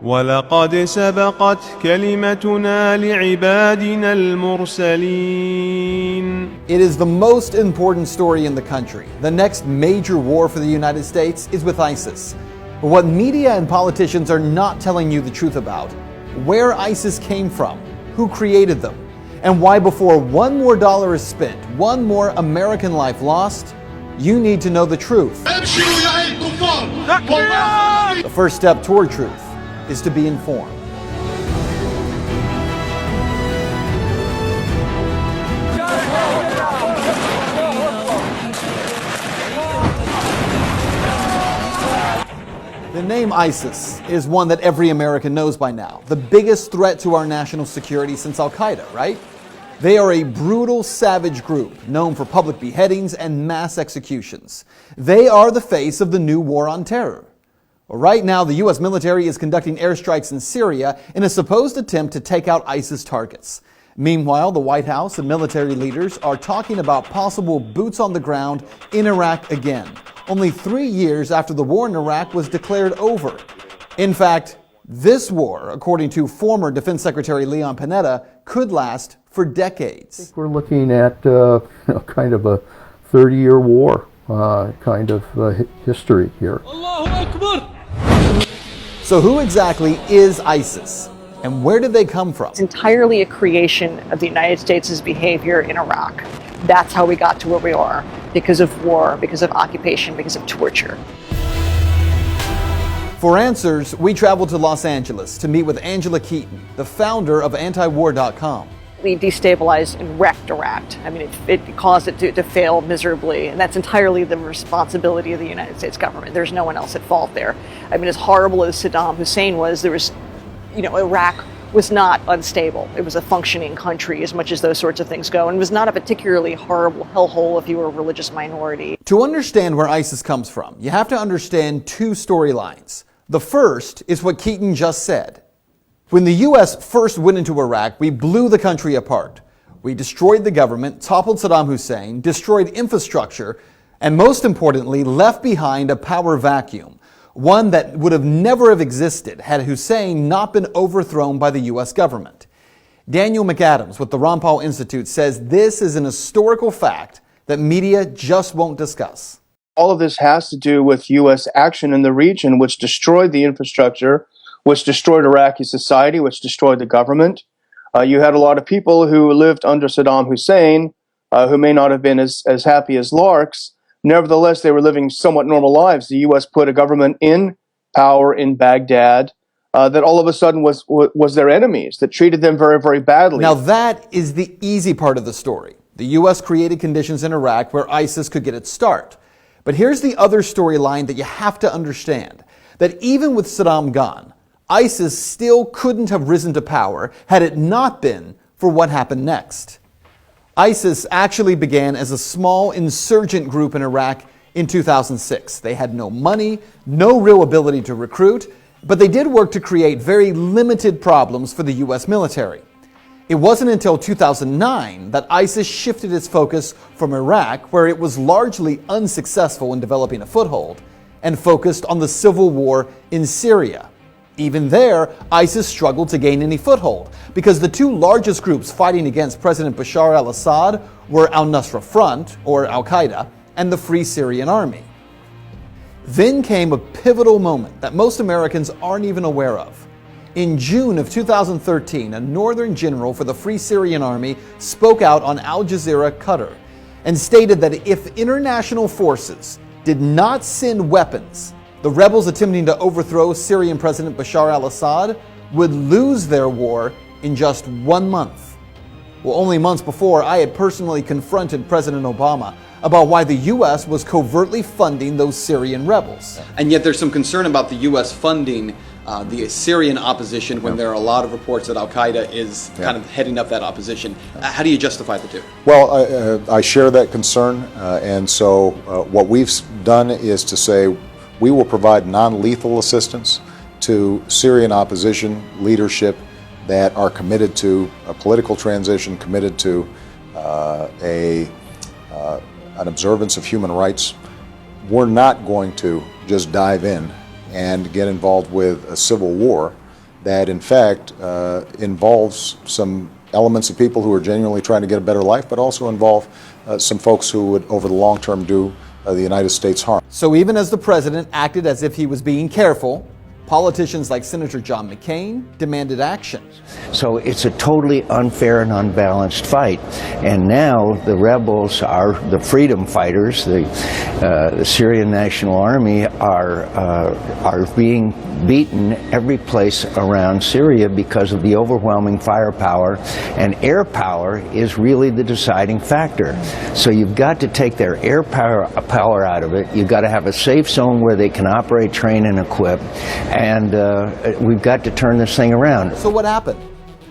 ولقد سبقت كلمتنا لعبادنا المرسلين. It is the most important story in the country. The next major war for the United States is with ISIS. But what media and politicians are not telling you the truth about, where ISIS came from, who created them, and why before one more dollar is spent, one more American life lost, you need to know the truth. The first step toward truth is to be informed. The name ISIS is one that every American knows by now. The biggest threat to our national security since Al-Qaeda, right? They are a brutal, savage group known for public beheadings and mass executions. They are the face of the new war on terror. Right now, the U.S. military is conducting airstrikes in Syria in a supposed attempt to take out ISIS targets. Meanwhile, the White House and military leaders are talking about possible boots on the ground in Iraq again, only 3 years after the war in Iraq was declared over. In fact, this war, according to former Defense Secretary Leon Panetta, could last for decades. I think we're looking at kind of a 30-year war kind of history here. Allahu Akbar! So who exactly is ISIS, and where did they come from? It's entirely a creation of the United States' behavior in Iraq. That's how we got to where we are, because of war, because of occupation, because of torture. For answers, we traveled to Los Angeles to meet with Angela Keaton, the founder of antiwar.com. We destabilized and wrecked Iraq. I mean, it caused it to fail miserably, and that's entirely the responsibility of the United States government. There's no one else at fault there. I mean, as horrible as Saddam Hussein was, Iraq was not unstable. It was a functioning country as much as those sorts of things go, and it was not a particularly horrible hellhole if you were a religious minority. To understand where ISIS comes from, you have to understand two storylines. The first is what Keaton just said. When the U.S. first went into Iraq, we blew the country apart. We destroyed the government, toppled Saddam Hussein, destroyed infrastructure, and most importantly, left behind a power vacuum, one that would have never have existed had Hussein not been overthrown by the U.S. government. Daniel McAdams with the Ron Paul Institute says this is an historical fact that media just won't discuss. All of this has to do with U.S. action in the region, which destroyed the infrastructure, which destroyed Iraqi society, which destroyed the government. You had a lot of people who lived under Saddam Hussein, who may not have been as happy as larks. Nevertheless, they were living somewhat normal lives. The U.S. put a government in power in Baghdad that all of a sudden was their enemies, that treated them very, very badly. Now that is the easy part of the story. The U.S. created conditions in Iraq where ISIS could get its start. But here's the other storyline that you have to understand, that even with Saddam gone, ISIS still couldn't have risen to power had it not been for what happened next. ISIS actually began as a small insurgent group in Iraq in 2006. They had no money, no real ability to recruit, but they did work to create very limited problems for the U.S. military. It wasn't until 2009 that ISIS shifted its focus from Iraq, where it was largely unsuccessful in developing a foothold, and focused on the civil war in Syria. Even there, ISIS struggled to gain any foothold because the two largest groups fighting against President Bashar al-Assad were al-Nusra Front, or Al-Qaeda, and the Free Syrian Army. Then came a pivotal moment that most Americans aren't even aware of. In June of 2013, a northern general for the Free Syrian Army spoke out on Al Jazeera, Qatar, and stated that if international forces did not send weapons, the rebels attempting to overthrow Syrian President Bashar al-Assad would lose their war in just 1 month. Well, only months before, I had personally confronted President Obama about why the U.S. was covertly funding those Syrian rebels. And yet there's some concern about the U.S. funding the Syrian opposition when there are a lot of reports that Al-Qaeda is kind of heading up that opposition. How do you justify the two? Well, I share that concern, and so what we've done is to say we will provide non-lethal assistance to Syrian opposition leadership that are committed to a political transition, committed to an observance of human rights. We're not going to just dive in and get involved with a civil war that in fact involves some elements of people who are genuinely trying to get a better life, but also involve some folks who would, over the long term, do the United States harm. So even as the president acted as if he was being careful, politicians like Senator John McCain demanded action. So it's a totally unfair and unbalanced fight. And now the rebels are the freedom fighters, the Syrian National Army are being beaten every place around Syria because of the overwhelming firepower, and air power is really the deciding factor. So you've got to take their air power out of it. You've got to have a safe zone where they can operate, train, and equip. And we've got to turn this thing around. So what happened?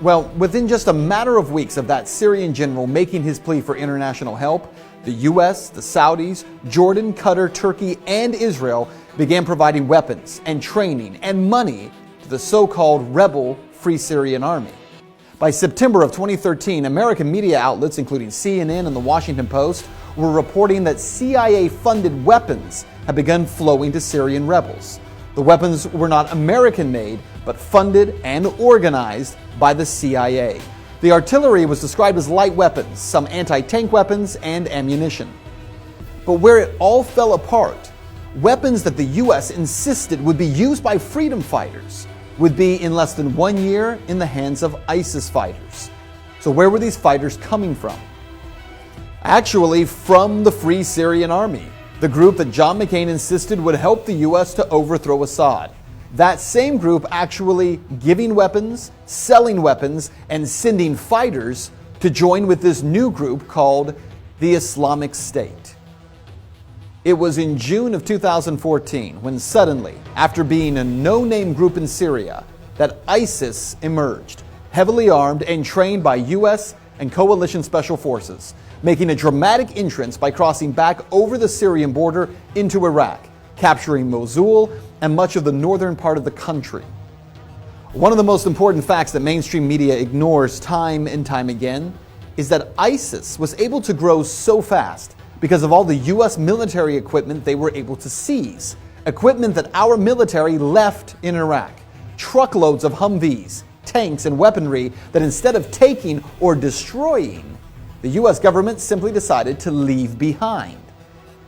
Well, within just a matter of weeks of that Syrian general making his plea for international help, the U.S., the Saudis, Jordan, Qatar, Turkey, and Israel began providing weapons and training and money to the so-called rebel Free Syrian Army. By September of 2013, American media outlets, including CNN and the Washington Post, were reporting that CIA-funded weapons had begun flowing to Syrian rebels. The weapons were not American-made, but funded and organized by the CIA. The artillery was described as light weapons, some anti-tank weapons, and ammunition. But where it all fell apart, weapons that the U.S. insisted would be used by freedom fighters would be in less than 1 year in the hands of ISIS fighters. So where were these fighters coming from? Actually, from the Free Syrian Army, the group that John McCain insisted would help the U.S. to overthrow Assad. That same group actually giving weapons, selling weapons, and sending fighters to join with this new group called the Islamic State. It was in June of 2014 when suddenly, after being a no-name group in Syria, that ISIS emerged, heavily armed and trained by U.S. and coalition special forces, making a dramatic entrance by crossing back over the Syrian border into Iraq, capturing Mosul and much of the northern part of the country. One of the most important facts that mainstream media ignores time and time again is that ISIS was able to grow so fast because of all the U.S. military equipment they were able to seize, equipment that our military left in Iraq, truckloads of Humvees, tanks, and weaponry that instead of taking or destroying, the U.S. government simply decided to leave behind.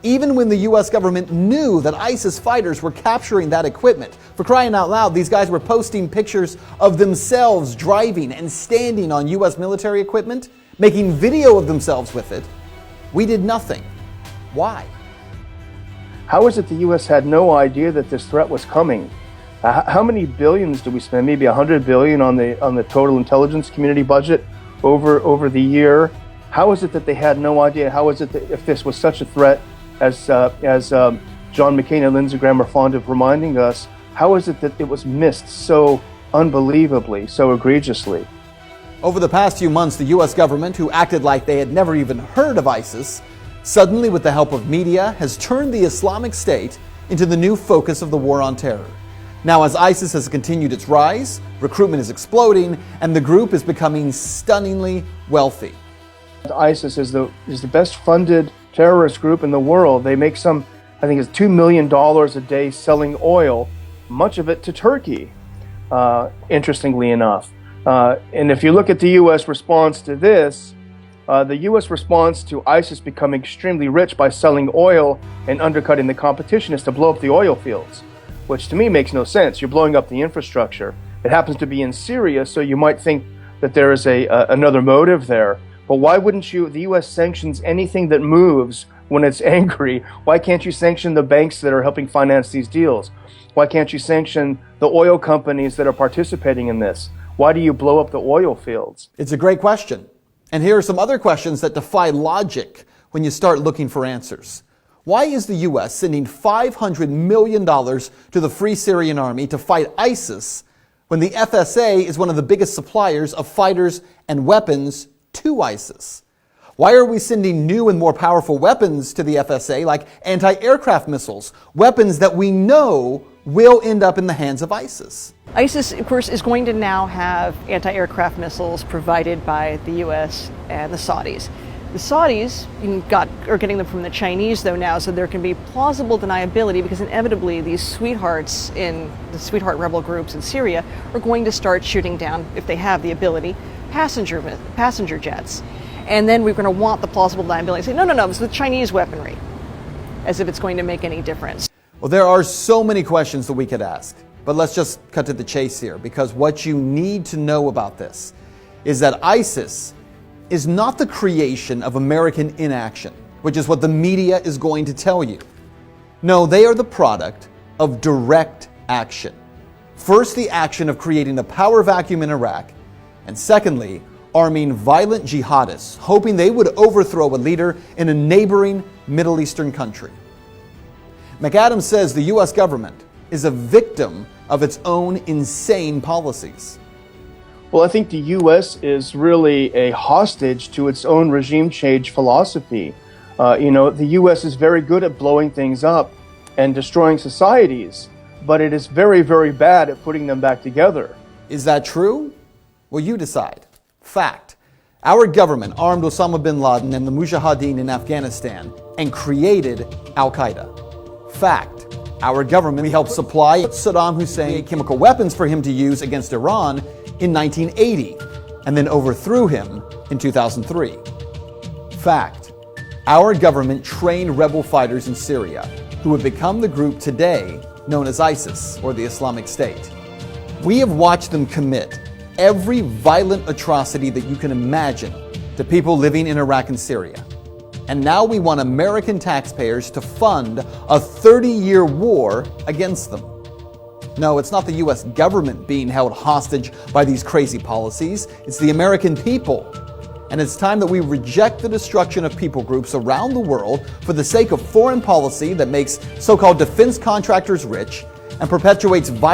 Even when the U.S. government knew that ISIS fighters were capturing that equipment, for crying out loud, these guys were posting pictures of themselves driving and standing on U.S. military equipment, making video of themselves with it, we did nothing. Why? How is it the U.S. had no idea that this threat was coming? How many billions do we spend? Maybe $100 billion on the total intelligence community budget over the year. How is it that they had no idea? How is it that if this was such a threat, as John McCain and Lindsey Graham are fond of reminding us, how is it that it was missed so unbelievably, so egregiously? Over the past few months, the U.S. government, who acted like they had never even heard of ISIS, suddenly, with the help of media, has turned the Islamic State into the new focus of the war on terror. Now, as ISIS has continued its rise, recruitment is exploding, and the group is becoming stunningly wealthy. ISIS is the best funded terrorist group in the world. They make I think it's $2 million a day selling oil, much of it to Turkey, interestingly enough. And if you look at the U.S. response to this, the U.S. response to ISIS becoming extremely rich by selling oil and undercutting the competition is to blow up the oil fields, which to me makes no sense. You're blowing up the infrastructure. It happens to be in Syria, so you might think that there is another motive there. But why wouldn't the U.S. sanctions anything that moves when it's angry? Why can't you sanction the banks that are helping finance these deals? Why can't you sanction the oil companies that are participating in this? Why do you blow up the oil fields? It's a great question. And here are some other questions that defy logic when you start looking for answers. Why is the U.S. sending $500 million to the Free Syrian Army to fight ISIS when the FSA is one of the biggest suppliers of fighters and weapons to ISIS? Why are we sending new and more powerful weapons to the FSA like anti-aircraft missiles, weapons that we know will end up in the hands of ISIS? ISIS, of course, is going to now have anti-aircraft missiles provided by the U.S. and the Saudis. The Saudis are getting them from the Chinese, though, now, so there can be plausible deniability because inevitably these sweethearts in the sweetheart rebel groups in Syria are going to start shooting down, if they have the ability, passenger jets. And then we're going to want the plausible deniability and say, no, it's the Chinese weaponry, as if it's going to make any difference. Well, there are so many questions that we could ask, but let's just cut to the chase here, because what you need to know about this is that ISIS is not the creation of American inaction, which is what the media is going to tell you. No, they are the product of direct action. First, the action of creating the power vacuum in Iraq, and secondly, arming violent jihadists, hoping they would overthrow a leader in a neighboring Middle Eastern country. McAdams says the U.S. government is a victim of its own insane policies. Well, I think the U.S. is really a hostage to its own regime change philosophy. The U.S. is very good at blowing things up and destroying societies, but it is very, very bad at putting them back together. Is that true? Well, you decide. Fact. Our government armed Osama bin Laden and the Mujahideen in Afghanistan and created Al-Qaeda. Fact. Our government helped supply Saddam Hussein chemical weapons for him to use against Iran in 1980, and then overthrew him in 2003. Fact. Our government trained rebel fighters in Syria, who have become the group today known as ISIS, or the Islamic State. We have watched them commit every violent atrocity that you can imagine to people living in Iraq and Syria. And now we want American taxpayers to fund a 30-year war against them. No, it's not the U.S. government being held hostage by these crazy policies. It's the American people. And it's time that we reject the destruction of people groups around the world for the sake of foreign policy that makes so-called defense contractors rich and perpetuates violence